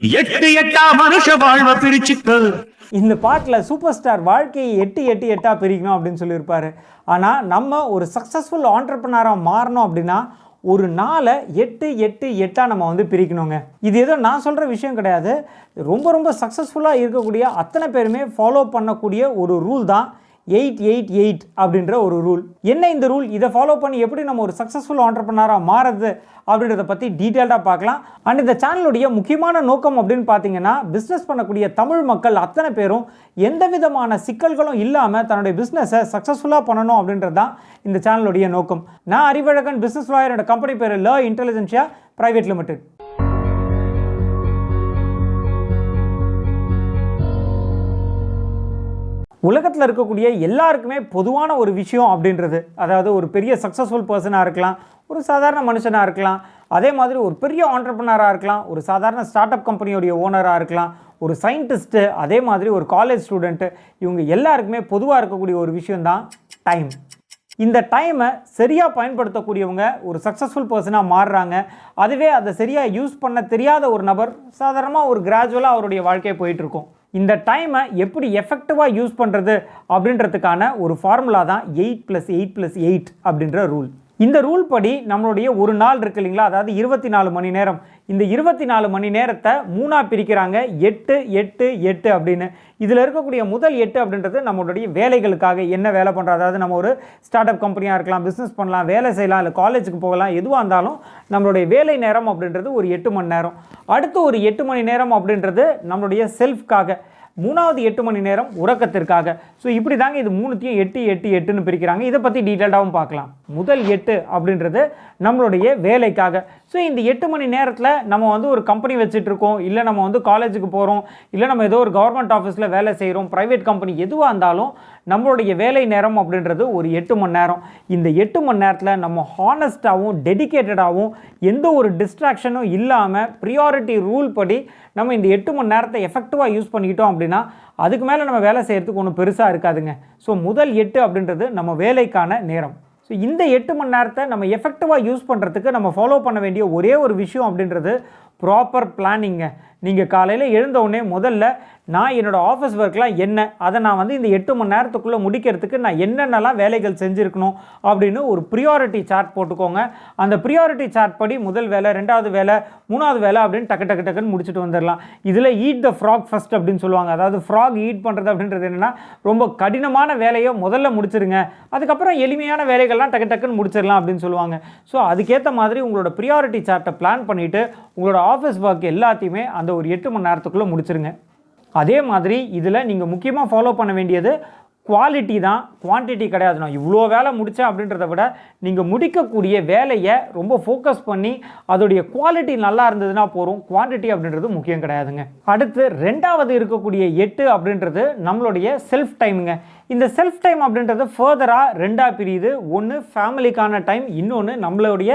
எட்டு எட்டா மனுஷ வாழ்வை பிரிச்சுக்கு. இந்த பாட்டில் சூப்பர் ஸ்டார் வாழ்க்கையை எட்டு எட்டு எட்டாக பிரிக்கணும் அப்படின்னு சொல்லியிருப்பாரு. ஆனால் நம்ம ஒரு சக்ஸஸ்ஃபுல் ஆண்டர்ப்ரனராக மாறணும் அப்படின்னா ஒரு நாளை எட்டு எட்டு எட்டாக நம்ம வந்து பிரிக்கணுங்க. இது ஏதோ நான் சொல்கிற விஷயம் கிடையாது. ரொம்ப ரொம்ப சக்ஸஸ்ஃபுல்லாக இருக்கக்கூடிய அத்தனை பேருமே ஃபாலோ பண்ணக்கூடிய ஒரு ரூல் தான் 888 அப்படின்ற ஒரு ரூல். என்ன இந்த ரூல்? இதை ஃபாலோ பண்ணி எப்படி நம்ம ஒரு சக்ஸஸ்ஃபுல் ஆண்டர்ப்ரனராக மாறுறது அப்படின்றத பற்றி டீட்டெயில்டாக பார்க்கலாம். அண்ட் இந்த சேனலுடைய முக்கியமான நோக்கம் அப்படின்னு பார்த்தீங்கன்னா, பிஸ்னஸ் பண்ணக்கூடிய தமிழ் மக்கள் அத்தனை பேரும் எந்த விதமான சிக்கல்களும் இல்லாமல் தன்னுடைய பிஸ்னஸை சக்ஸஸ்ஃபுல்லாக பண்ணணும் அப்படின்றது தான் இந்த சேனலுடைய நோக்கம். நான் அறிவழகன், பிஸ்னஸ் லாயர். என்னோட கம்பெனி பேர் ல இன்டெலிஜென்ஷியா பிரைவேட் லிமிடெட். உலகத்தில் இருக்கக்கூடிய எல்லாருக்குமே பொதுவான ஒரு விஷயம் அப்படின்றது, அதாவது ஒரு பெரிய சக்ஸஸ்ஃபுல் பர்சனாக இருக்கலாம், ஒரு சாதாரண மனுஷனாக இருக்கலாம், அதே மாதிரி ஒரு பெரிய ஆண்டர்ப்ரனராக இருக்கலாம், ஒரு சாதாரண ஸ்டார்ட் அப் கம்பெனியோடைய ஓனராக இருக்கலாம், ஒரு சயின்டிஸ்ட்டு, அதே மாதிரி ஒரு காலேஜ் ஸ்டூடெண்ட்டு, இவங்க எல்லாருக்குமே பொதுவாக இருக்கக்கூடிய ஒரு விஷயந்தான் டைம். இந்த டைமை சரியாக பயன்படுத்தக்கூடியவங்க ஒரு சக்ஸஸ்ஃபுல் பர்சனாக மாறுறாங்க. அதுவே அதை சரியாக யூஸ் பண்ண தெரியாத ஒரு நபர் சாதாரணமாக ஒரு கிராஜுவலாக அவருடைய வாழ்க்கையை போயிட்டுருக்கும். இந்த டைமை எப்படி எஃபெக்டிவாக யூஸ் பண்ணுறது அப்படின்றதுக்கான ஒரு ஃபார்முலா தான் 8+8+8 அப்படின்ற ரூல். இந்த ரூல் படி நம்மளுடைய ஒரு நாள் இருக்குது இல்லைங்களா, அதாவது 24 மணி நேரம். இந்த 24 மணி நேரத்தை 3ஆக பிரிக்கிறாங்க, 8 8 8 அப்படின்னு. இதில் இருக்கக்கூடிய முதல் 8 அப்படின்றது நம்மளுடைய வேலைகளுக்காக என்ன வேலை பண்ணுறோம், அதாவது நம்ம ஒரு ஸ்டார்ட் அப் கம்பெனியாக இருக்கலாம், பிஸ்னஸ் பண்ணலாம், வேலை செய்யலாம், இல்லை காலேஜுக்கு போகலாம், எதுவாக இருந்தாலும் நம்மளுடைய வேலை நேரம் அப்படின்றது ஒரு 8 மணி நேரம். அடுத்து ஒரு 8 மணி நேரம் அப்படின்றது நம்மளுடைய செல்ஃப்காக. மூணாவது 8 மணி நேரம் உறக்கத்திற்காக. ஸோ இப்படி தாங்க இது மூணுத்தையும் 8 8 8ன்னு பிரிக்கிறாங்க. இதை பற்றி டீட்டெயில்டாகவும் பார்க்கலாம். முதல் 8 அப்படின்றது நம்மளுடைய வேலைக்காக. ஸோ இந்த 8 மணி நேரத்தில் நம்ம வந்து ஒரு கம்பெனி வச்சுட்டு இருக்கோம், இல்லை நம்ம வந்து காலேஜுக்கு போகிறோம், இல்லை நம்ம ஏதோ ஒரு கவர்மெண்ட் ஆஃபீஸில் வேலை செய்கிறோம், ப்ரைவேட் கம்பெனி எதுவாக இருந்தாலும் நம்மளுடைய வேலை நேரம் அப்படின்றது ஒரு 8 மணி நேரம். இந்த 8 மணி நேரத்தில் நம்ம ஹானஸ்ட்டாகவும் டெடிக்கேட்டடாகவும் எந்த ஒரு டிஸ்ட்ராக்ஷனும் இல்லாமல் ப்ரியாரிட்டி ரூல் படி நம்ம இந்த 8 மணி நேரத்தை எஃபெக்டிவாக யூஸ் பண்ணிக்கிட்டோம் அப்படின்னா அதுக்கு மேலே நம்ம வேலை செய்கிறதுக்கு ஒன்றும் பெருசாக இருக்காதுங்க. ஸோ முதல் 8 அப்படின்றது நம்ம வேலைக்கான நேரம். ஸோ இந்த 8 மணி நேரத்தை நம்ம எஃபெக்டிவாக யூஸ் பண்ணுறதுக்கு நம்ம ஃபாலோ பண்ண வேண்டிய ஒரே ஒரு விஷயம் அப்படின்றது ப்ராப்பர் பிளானிங்க. நீங்கள் காலையில் எழுந்தவுடனே முதல்ல நான் என்னோடய ஆஃபீஸ் ஒர்க்லாம் என்ன, அதை நான் வந்து இந்த 8 மணி நேரத்துக்குள்ளே முடிக்கிறதுக்கு நான் என்னென்னலாம் வேலைகள் செஞ்சுருக்கணும் அப்படின்னு ஒரு ப்ரியாரிட்டி சார்ட் போட்டுக்கோங்க. அந்த ப்ரியாரிட்டி சார்ட் படி முதல் வேலை, ரெண்டாவது வேலை, மூணாவது வேலை அப்படின்னு டக்கு டக்கு டக்குன்னு முடிச்சுட்டு வந்துடலாம். இதில் ஈட் த ஃப்ராக் ஃபஸ்ட் அப்படின்னு சொல்லுவாங்க. அதாவது ஃப்ராக் ஈட் பண்ணுறது அப்படின்றது என்னென்னா, ரொம்ப கடினமான வேலையை முதல்ல முடிச்சிருங்க, அதுக்கப்புறம் எளிமையான வேலைகள்லாம் டக்கு டக்குன்னு முடிச்சிடலாம் அப்படின்னு சொல்லுவாங்க. ஸோ அதுக்கேற்ற மாதிரி உங்களோட ப்ரியாரிட்டி சார்ட்டை பிளான் பண்ணிவிட்டு உங்களோட ஆஃபீஸ் ஒர்க் எல்லாத்தையுமே அந்த ஒரு 8 மணி நேரத்துக்குள்ளே முடிச்சிருங்க. அதே மாதிரி இதில் நீங்கள் முக்கியமாக ஃபாலோ பண்ண வேண்டியது குவாலிட்டி தான், குவான்டிட்டி கிடையாது. நான் இவ்வளோ வேலை முடித்தேன் அப்படின்றத விட நீங்கள் முடிக்கக்கூடிய வேலையை ரொம்ப ஃபோக்கஸ் பண்ணி அதோடைய குவாலிட்டி நல்லா இருந்ததுன்னா போகிறோம். குவான்டிட்டி அப்படின்றது முக்கியம் கிடையாதுங்க. அடுத்து ரெண்டாவது இருக்கக்கூடிய 8 அப்படின்றது நம்மளுடைய செல்ஃப் டைமுங்க. இந்த செல்ஃப் டைம் அப்படின்றது ஃபர்தராக ரெண்டாக பிரியுது. ஒன்று ஃபேமிலிக்கான டைம், இன்னொன்று நம்மளுடைய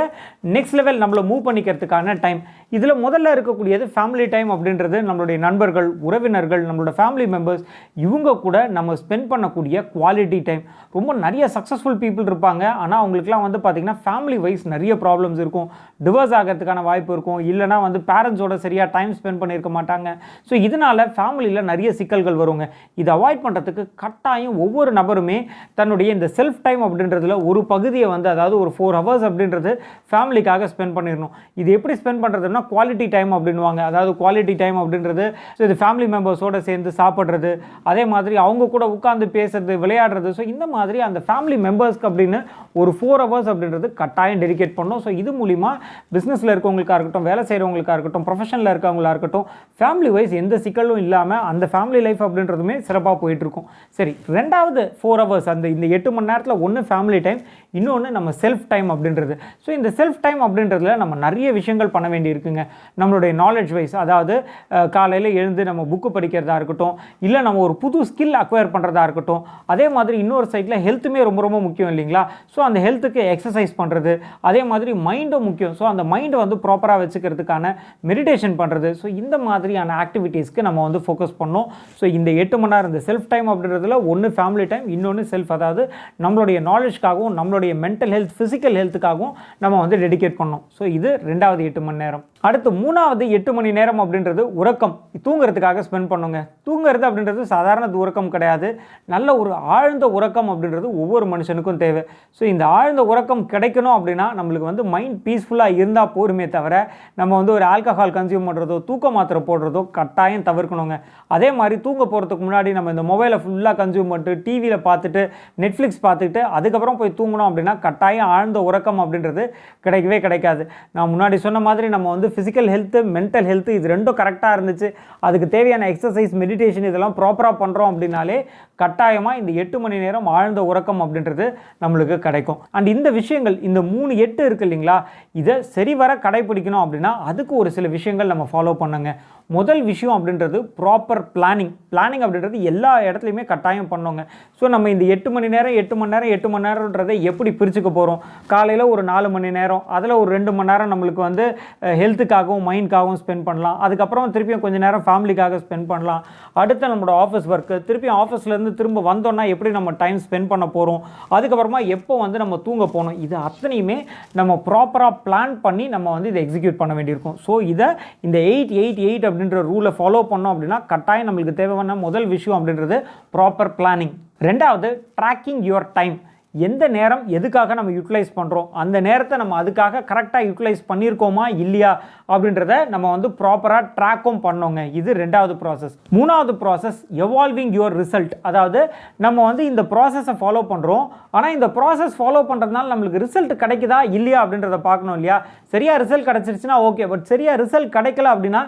நெக்ஸ்ட் லெவல் நம்மளை மூவ் பண்ணிக்கிறதுக்கான டைம். இதில் முதல்ல இருக்கக்கூடியது ஃபேமிலி டைம் அப்படின்றது நம்மளுடைய நண்பர்கள், உறவினர்கள், நம்மளோட ஃபேமிலி மெம்பர்ஸ், இவங்க கூட நம்ம ஸ்பெண்ட் பண்ணக்கூடிய குவாலிட்டி டைம். ரொம்ப நிறைய சக்ஸஸ்ஃபுல் பீப்புள் இருப்பாங்க, ஆனால் அவங்களுக்குலாம் வந்து பார்த்திங்கன்னா ஃபேமிலி வைஸ் நிறைய ப்ராப்ளம்ஸ் இருக்கும், டிவோர்ஸ் ஆகிறதுக்கான வாய்ப்பு இருக்கும், இல்லைனா வந்து பேரண்ட்ஸோட சரியாக டைம் ஸ்பெண்ட் பண்ணியிருக்க மாட்டாங்க. ஸோ இதனால் ஃபேமிலியில் நிறைய சிக்கல்கள் வருங்க. இதை அவாய்ட் பண்ணுறதுக்கு கட்டாயம் ஒவ்வொரு நபருமே தன்னுடைய இந்த செல்ஃப் டைம் அப்படின்றதுல ஒரு பகுதியை வந்து, அதாவது ஒரு 4 ஹவர்ஸ் அப்படின்றது ஃபேமிலிக்காக ஸ்பெண்ட் பண்ணிடணும். இது எப்படி ஸ்பெண்ட் பண்ணுறதுன்னா குவாலிட்டி டைம் அப்படின்வாங்க. அதாவது குவாலிட்டி டைம் அப்படின்றது இது ஃபேமிலி மெம்பர்ஸோடு சேர்ந்து சாப்பிட்றது, அதே மாதிரி அவங்க கூட உட்காந்து பேசுறது, விளையாடுறது. ஸோ இந்த மாதிரி அந்த ஃபேமிலி மெம்பர்ஸ்க்கு அப்படின்னு ஒரு 4 ஹவர்ஸ் அப்படின்றது கட்டாயம் டெடிகேட் பண்ணணும். ஸோ இது மூலிமா பிஸ்னஸில் இருக்கவங்களுக்காக இருக்கட்டும், வேலை செய்கிறவங்களுக்காக இருக்கட்டும், ப்ரொஃபஷனில் இருக்கவங்களா இருக்கட்டும், ஃபேமிலி வைஸ் எந்த சிக்கலும் இல்லாமல் அந்த ஃபேமிலி லைஃப் அப்படின்றதுமே சிறப்பாக போயிட்டுருக்கும். சரி, ரெண்டாவது 4 ஹவர்ஸ் அந்த இந்த 8 மணி நேரத்தில் ஒன்று ஃபேமிலி டைம், இன்னொன்று நம்ம செல்ஃப் டைம் அப்படின்றது. ஸோ இந்த செல்ஃப் டைம் அப்படின்றதுல நம்ம நிறைய விஷயங்கள் பண்ண வேண்டி இருக்குங்க. நம்மளுடைய நாலேஜ் வைஸ், அதாவது காலையில் எழுந்து நம்ம புக்கு படிக்கிறதா இருக்கட்டும், இல்லை நம்ம ஒரு புது ஸ்கில் அக்வயர் பண்ணுறதா இருக்கட்டும், அதே மாதிரி இன்னொரு சைடில் ஹெல்த்துமே ரொம்ப ரொம்ப முக்கியம் இல்லைங்களா. ஸோ அந்த ஹெல்த்துக்கு எக்ஸசைஸ் பண்ணுறது, அதே மாதிரி மைண்டும் முக்கியம். ஸோ அந்த மைண்டை வந்து ப்ராப்பராக வச்சுக்கிறதுக்கான மெடிடேஷன் பண்ணுறது. ஸோ இந்த மாதிரியான ஆக்டிவிட்டீஸ்க்கு நம்ம வந்து ஃபோக்கஸ் பண்ணோம். ஸோ இந்த 8 மணி நேரம் இந்த செல்ஃப் டைம் அப்படின்றதுல ஒன்று ஃபேமிலி டைம், இன்னொன்று செல்ஃப், அதாவது நம்மளுடைய நாலேஜ்க்காகவும் நம்மளுடைய மென்டல் ஹெல்த், ஃபிசிக்கல் ஹெல்த்துக்காகவும் நம்ம வந்து டெடிகேட் பண்ணோம். ஸோ இது ரெண்டாவது 8 மணி நேரம். அடுத்து மூணாவது 8 மணி நேரம் அப்படின்றது உறக்கம், தூங்குறதுக்காக ஸ்பெண்ட் பண்ணுங்க. தூங்குறது அப்படின்றது சாதாரண உறக்கம் கிடையாது. நல்ல ஒரு ஆழ்ந்த உறக்கம் அப்படின்றது ஒவ்வொரு மனுஷனுக்கும் தேவை. ஸோ இந்த ஆழ்ந்த உறக்கம் கிடைக்கணும் அப்படின்னா நம்மளுக்கு வந்து மைண்ட் பீஸ்ஃபுல்லாக இருந்தால் போருமே தவிர நம்ம வந்து ஒரு ஆல்கஹால் கன்சியூம் பண்ணுறதோ தூக்க மாத்திரை போடுறதோ கட்டாயம் தவிர்க்கணுங்க. அதே மாதிரி தூங்க போகிறதுக்கு முன்னாடி நம்ம இந்த மொபைலை ஃபுல்லாக கன்சியூம் பண்ணிட்டு டிவியில் பார்த்துட்டு நெட்ஃப்ளிக்ஸ் பார்த்துக்கிட்டு அதுக்கப்புறம் போய் தூங்கணும் அப்படின்னா கட்டாயம் ஆழ்ந்த உறக்கம் அப்படின்றது கிடைக்கவே கிடைக்காது. நான் முன்னாடி சொன்ன மாதிரி நம்ம வந்து ஃபிசிக்கல் ஹெல்த்து மென்டல் ஹெல்த்து இது ரெண்டும் கரெக்டாக இருந்துச்சு, அதுக்கு தேவையான எக்ஸசைஸ் மெடிடேஷன் இதெல்லாம் ப்ராப்பராக பண்ணுறோம் அப்படின்னாலே கட்டாயமாக இந்த 8 மணி நேரம் ஆழ்ந்த உறக்கம் அப்படின்றது நம்மளுக்கு கிடைக்கும். அண்ட் இந்த விஷயங்கள் இந்த 3-8 இருக்குது இல்லைங்களா, இதை சரிவர கடைப்பிடிக்கணும் அப்படின்னா அதுக்கு ஒரு சில விஷயங்கள் நம்ம ஃபாலோ பண்ணுங்க. முதல் விஷயம் அப்படின்றது ப்ராப்பர் பிளானிங் அப்படின்றது எல்லா இடத்துலையுமே கட்டாயம் பண்ணுங்க. ஸோ நம்ம இந்த 8 மணி நேரம்ன்றதை எப்படி பிரிச்சுக்க போகிறோம்? காலையில் ஒரு 4 மணி நேரம், அதில் ஒரு 2 மணி நேரம் நம்மளுக்கு வந்து ஹெல்த்துக்காகவும் மைண்ட்காகவும் ஸ்பெண்ட் பண்ணலாம். அதுக்கப்புறம் திருப்பியும் கொஞ்சம் நேரம் ஃபேமிலிக்காக ஸ்பெண்ட் பண்ணலாம். அடுத்து நம்மளோட ஆஃபீஸ் ஒர்க்கு, திருப்பியும் ஆஃபீஸ்லேருந்து திரும்ப வந்தோன்னா எப்படி நம்ம டைம் ஸ்பெண்ட் பண்ண போகிறோம், அதுக்கப்புறமா எப்போ வந்து நம்ம தூங்க போகணும், இது அத்தனையுமே நம்ம ப்ராப்பராக பிளான் பண்ணி நம்ம வந்து இதை எக்ஸிக்யூட் பண்ண வேண்டியிருக்கும். ஸோ இதை இந்த 8-8-8 அப்படின்ற ரூலை ஃபாலோ பண்ணோம் அப்படின்னா கட்டாயம் நம்மளுக்கு தேவையான முதல் விஷயம் அப்படின்றது ப்ராப்பர் பிளானிங். ரெண்டாவது ட்ராக்கிங் யுவர் டைம். எந்த நேரம் எதுக்காக நம்ம யூட்டிலைஸ் பண்ணுறோம், அந்த நேரத்தை நம்ம அதுக்காக கரெக்டாக யூட்டிலைஸ் பண்ணியிருக்கோமா இல்லையா அப்படின்றத நம்ம வந்து ப்ராப்பராக ட்ராக்கும் பண்ணோங்க. இது ரெண்டாவது ப்ராசஸ். மூணாவது ப்ராசஸ் எவால்விங் யுவர் ரிசல்ட். அதாவது நம்ம வந்து இந்த ப்ராசஸை ஃபாலோ பண்ணுறோம், ஆனால் இந்த ப்ராசஸ் ஃபாலோ பண்ணுறதுனால நம்மளுக்கு ரிசல்ட் கிடைக்குதா இல்லையா அப்படின்றத பார்க்கணும் இல்லையா. சரியாக ரிசல்ட் கிடச்சிருச்சுன்னா ஓகே, பட் சரியாக ரிசல்ட் கிடைக்கல அப்படின்னா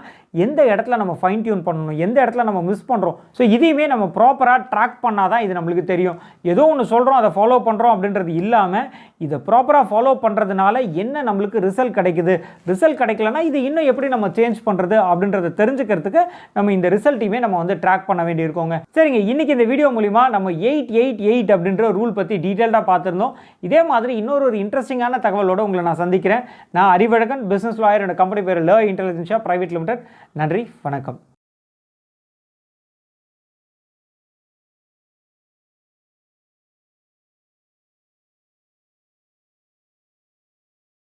எந்த இடத்துல நம்ம ஃபைன் டியூன் பண்ணணும், எந்த இடத்துல நம்ம மிஸ் பண்ணுறோம், ஸோ இதையுமே நம்ம ப்ராப்பராக ட்ராக் பண்ணால் தான் இது நம்மளுக்கு தெரியும். ஏதோ ஒன்று சொல்கிறோம் அதை ஃபாலோ பண்ணுறோம் அப்படின்றது இல்லாமல் இதை ப்ராப்பராக ஃபாலோ பண்ணுறதுனால என்ன நம்மளுக்கு ரிசல்ட் கிடைக்குது, ரிசல்ட் கிடைக்கலன்னா இது இன்னும் எப்படி நம்ம சேஞ்ச் பண்ணுறது அப்படின்றத தெரிஞ்சுக்கிறதுக்கு நம்ம இந்த ரிசல்ட்டையுமே நம்ம வந்து ட்ராக் பண்ண வேண்டியிருக்கோங்க. சரிங்க, இன்றைக்கி இந்த வீடியோ மூலிமா நம்ம 8-8-8 அப்படின்ற ரூல் பற்றி டீட்டெயில்டாக பார்த்துருந்தோம். இதே மாதிரி இன்னொரு இன்ட்ரெஸ்டிங்கான தகவலோடு உங்களை நான் சந்திக்கிறேன். நான் அறிவழகன், பிஸ்னஸ் லாயர், என்னோட கம்பெனி பேர் ல இன்டெலிஜென்ஷியா பிரைவேட் லிமிடெட். நன்றி, வணக்கம்.